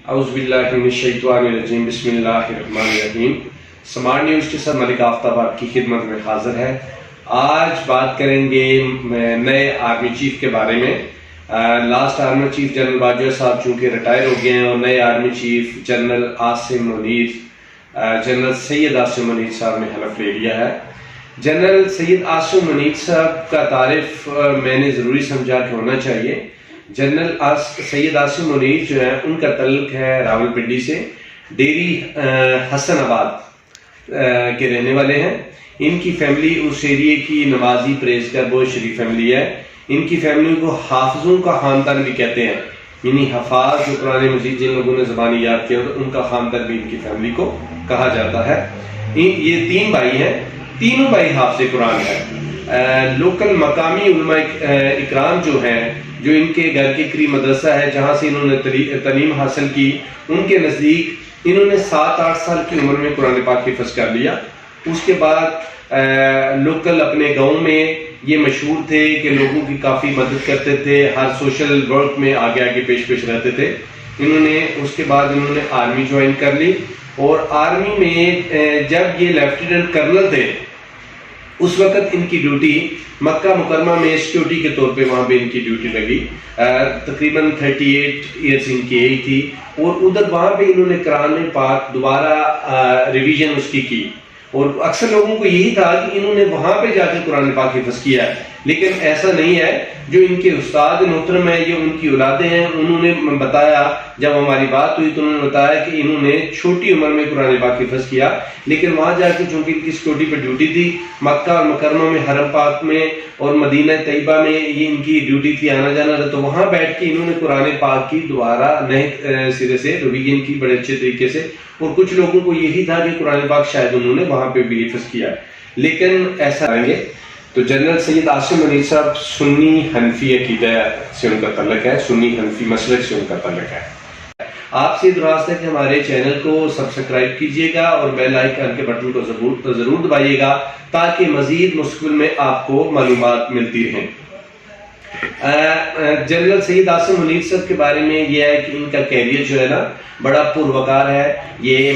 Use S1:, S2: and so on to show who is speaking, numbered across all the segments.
S1: اعوذ باللہ من الشیطان الرجیم، بسم اللہ الرحمن الرحیم۔ سمارٹ نیوز کے ساتھ ملک آفتاب آپ کی خدمت میں حاضر ہے۔ آج بات کریں گے نئے آرمی چیف کے بارے میں۔ Last army chief general Bajwa صاحب چونکہ ریٹائر ہو گئے ہیں اور نئے army chief general Syed Asim Munir صاحب نے حلف لے لیا ہے۔ جنرل سید عاصم منیر صاحب کا تعارف میں نے ضروری سمجھا کہ ہونا چاہیے۔ جنرل سید عاصم منیر جو ہے ان کا تعلق ہے راولپنڈی سے، ڈیری حسن آباد کے رہنے والے ہیں۔ ان کی فیملی اس ایریے کی نمازی پرہیزگار بہت شریف فیملی ہے۔ ان کی فیملی کو حافظوں کا خاندان بھی کہتے ہیں، یعنی حفاظ جو قرآن مجید جن لوگوں نے زبانی یاد کیا تو ان کا خاندان بھی ان کی فیملی کو کہا جاتا ہے۔ یہ 3 بھائی ہیں، تینوں بھائی حافظ قرآن ہیں۔ لوکل مقامی علماء اکرام جو ہیں، جو ان کے گھر کے قریب مدرسہ ہے جہاں سے انہوں نے تعلیم حاصل کی، ان کے نزدیک انہوں نے 7-8 سال کی عمر میں قرآن پاک حفظ کر لیا۔ اس کے بعد لوکل اپنے گاؤں میں یہ مشہور تھے کہ لوگوں کی کافی مدد کرتے تھے، ہر سوشل ورک میں آگے آگے پیش رہتے تھے۔ اس کے بعد انہوں نے آرمی جوائن کر لی، اور آرمی میں جب یہ لیفٹیننٹ کرنل تھے اس وقت ان کی ڈیوٹی مکہ مکرمہ میں سیکیورٹی کے طور پہ وہاں پہ ان کی ڈیوٹی لگی۔ تقریباً 38 ایئرس ان کی ایج تھی، اور ادھر وہاں پہ انہوں نے قرآن پاک دوبارہ ریویژن اس کی، اور اکثر لوگوں کو یہی تھا کہ انہوں نے وہاں پہ جا کے قرآن پاک حفظ کیا ہے، لیکن ایسا نہیں ہے۔ جو ان کے استاد محترم ہیں، یہ ان کی اولادیں ہیں، انہوں نے بتایا، جب ہماری بات ہوئی تو انہوں نے بتایا کہ انہوں نے چھوٹی عمر میں قرآن پاک حفظ کیا، لیکن وہاں جا کے چونکہ ان کی سیکورٹی پہ ڈیوٹی تھی، مکہ اور مکرمہ میں حرم پاک میں اور مدینہ طیبہ میں یہ ان کی ڈیوٹی تھی، آنا جانا تھا، تو وہاں بیٹھ کے انہوں نے قرآن پاک کی دوبارہ نئے سرے سے ریویژن کی بڑے اچھے طریقے سے، اور کچھ لوگوں کو یہی تھا کہ قرآن پاک شاید انہوں نے وہاں پہ بھی حفظ کیا، لیکن ایسا کریں گے۔ تو جنرل سید عاصم منیر صاحب سنی حنفی عقیدہ سے ان کا تعلق ہے، سنی حنفی مسلک سے ان کا تعلق ہے۔ آپ سے درخواست ہے کہ ہمارے چینل کو سبسکرائب کیجئے گا اور بیل آئیکن کے بٹن کو ضرور دبائیے گا تاکہ مزید مستقبل میں آپ کو معلومات ملتی رہیں۔ جنرل سید عاصم منیر صاحب کے بارے میں یہ ہے کہ ان کا کیریئر جو ہے نا بڑا پروکار ہے۔ یہ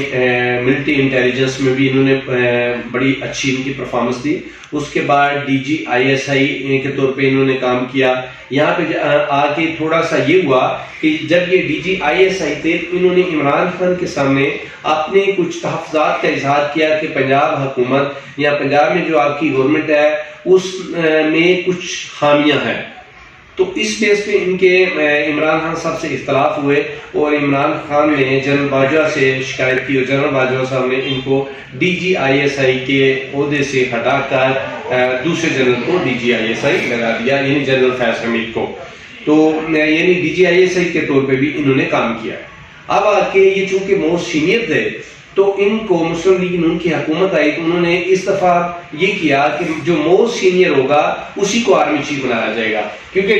S1: ملٹری انٹیلیجنس میں بھی انہوں نے بڑی اچھی ان کی پرفارمنس دی۔ اس کے بعد DGISI کے طور پہ انہوں نے کام کیا۔ یہاں پہ آ کے تھوڑا سا یہ ہوا کہ جب یہ DGISI تھے انہوں نے عمران خان کے سامنے اپنے کچھ تحفظات کا اظہار کیا کہ پنجاب حکومت یا پنجاب میں جو آپ کی گورنمنٹ ہے اس میں کچھ خامیاں ہیں، تو اس بیس پہ ان کے عمران خان صاحب سے اختلاف ہوئے، اور عمران خان نے جنرل باجوہ سے شکایت کی، اور جنرل باجوہ صاحب نے ان کو DGISI کے عہدے سے ہٹا کر دوسرے جنرل کو DGISI لگا دیا، یعنی جنرل فیض حمید کو، تو یعنی DGISI کے طور پہ بھی انہوں نے کام کیا۔ اب آ کے یہ چونکہ موسٹ سینئر تھے تو ان کو مسلم لیگ نون کی حکومت آئی تو انہوں نے اس دفعہ یہ کیا کہ جو موسٹ سینئر ہوگا اسی کو آرمی چیف بنایا جائے گا، کیونکہ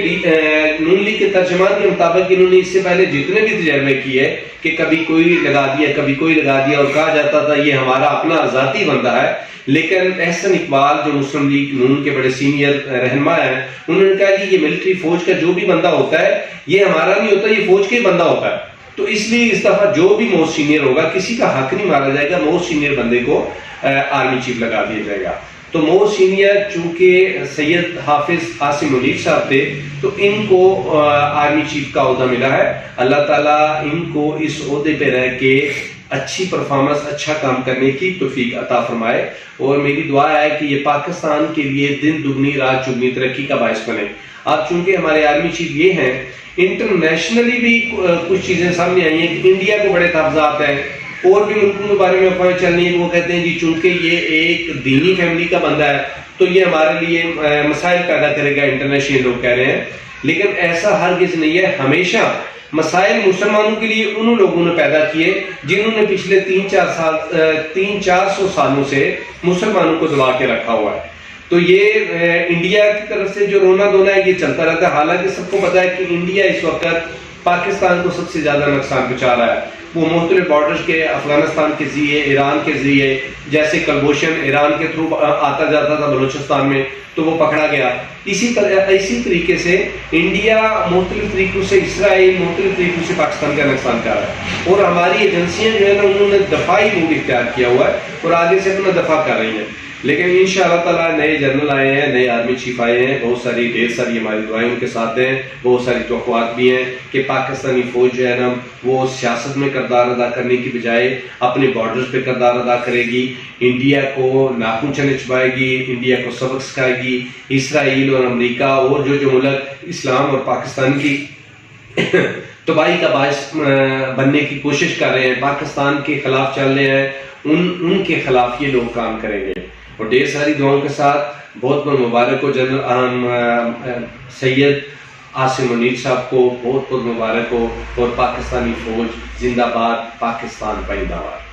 S1: نون لیگ کے ترجمان کے مطابق انہوں نے اس سے پہلے جتنے بھی تجربے کیے کہ کبھی کوئی لگا دیا کبھی کوئی لگا دیا، اور کہا جاتا تھا یہ ہمارا اپنا ذاتی بندہ ہے، لیکن احسن اقبال جو مسلم لیگ نون کے بڑے سینئر رہنما ہیں انہوں نے کہا کہ یہ ملٹری فوج کا جو بھی بندہ ہوتا ہے یہ ہمارا نہیں ہوتا، یہ فوج کا ہی بندہ ہوتا ہے، تو اس لیے اس دفعہ جو بھی موسٹ سینئر ہوگا کسی کا حق نہیں مارا جائے گا، موسٹ سینئر بندے کو آرمی چیف لگا دیا جائے گا۔ تو موسٹ سینئر چونکہ سید حافظ عاصم منیر صاحب تھے تو ان کو آرمی چیف کا عہدہ ملا ہے۔ اللہ تعالیٰ ان کو اس عہدے پہ رہ کے اچھی پرفارمنس، اچھا کام کرنے کی توفیق عطا فرمائے، اور میری دعا ہے کہ یہ پاکستان کے لیے دن دگنی رات چگنی ترقی کا باعث بنے۔ اب چونکہ ہمارے آرمی چیف یہ ہیں، انٹرنیشنلی بھی کچھ چیزیں سامنے آئی ہیں کہ انڈیا کو بڑے تحفظات ہیں، اور بھی ملکوں کے بارے میں افواہیں چل رہی ہیں کہ وہ کہتے ہیں جی چونکہ یہ ایک دینی فیملی کا بندہ ہے تو یہ ہمارے لیے مسائل پیدا کرے گا، انٹرنیشنل لوگ کہہ رہے ہیں، لیکن ایسا ہرگز نہیں ہے۔ ہمیشہ مسائل مسلمانوں کے لیے انہوں لوگوں نے پیدا کیے جنہوں نے پچھلے 300-400 سالوں سے مسلمانوں کو دبا کے رکھا ہوا ہے۔ تو یہ انڈیا کی طرف سے جو رونا دھونا ہے یہ چلتا رہتا ہے، حالانکہ سب کو پتا ہے کہ انڈیا اس وقت پاکستان کو سب سے زیادہ نقصان پہنچا رہا ہے. وہ مختلف بارڈرز کے افغانستان کے ذریعے، ایران کے ذریعے، جیسے کلبوشن ایران کے تھرو آتا جاتا تھا بلوچستان میں تو وہ پکڑا گیا. اسی طریقے سے انڈیا مختلف طریقوں سے، اسرائیل مختلف طریقوں سے پاکستان کا نقصان کر رہا ہے، اور ہماری ایجنسیاں جو ہے نا انہوں نے دفاعی موڈ اختیار کیا ہوا ہے اور آگے سے اپنا دفاع کر رہی ہیں. لیکن انشاءاللہ تعالیٰ نئے جنرل آئے ہیں، نئے آرمی چیف آئے ہیں، ڈھیر ساری ہماری دعائیں ان کے ساتھ ہیں. بہت ساری توقعات بھی ہیں کہ پاکستانی فوج جو ہے نا وہ سیاست میں کردار ادا کرنے کی بجائے اپنے بارڈرز پہ کردار ادا کرے گی، انڈیا کو ناخن چبائے گی، انڈیا کو سبق سکھائے گی. اسرائیل اور امریکہ اور جو ملک اسلام اور پاکستان کی تباہی کا باعث بننے کی کوشش کر رہے ہیں، پاکستان کے خلاف چل رہے ہیں، ان کے خلاف یہ لوگ کام کریں گے. اور ڈھیر ساری دعاؤں کے ساتھ بہت بہت مبارک ہو جنرل سید عاصم منیر صاحب کو، بہت بہت مبارک ہو. اور پاکستانی فوج زندہ باد، پاکستان پائندہ باد.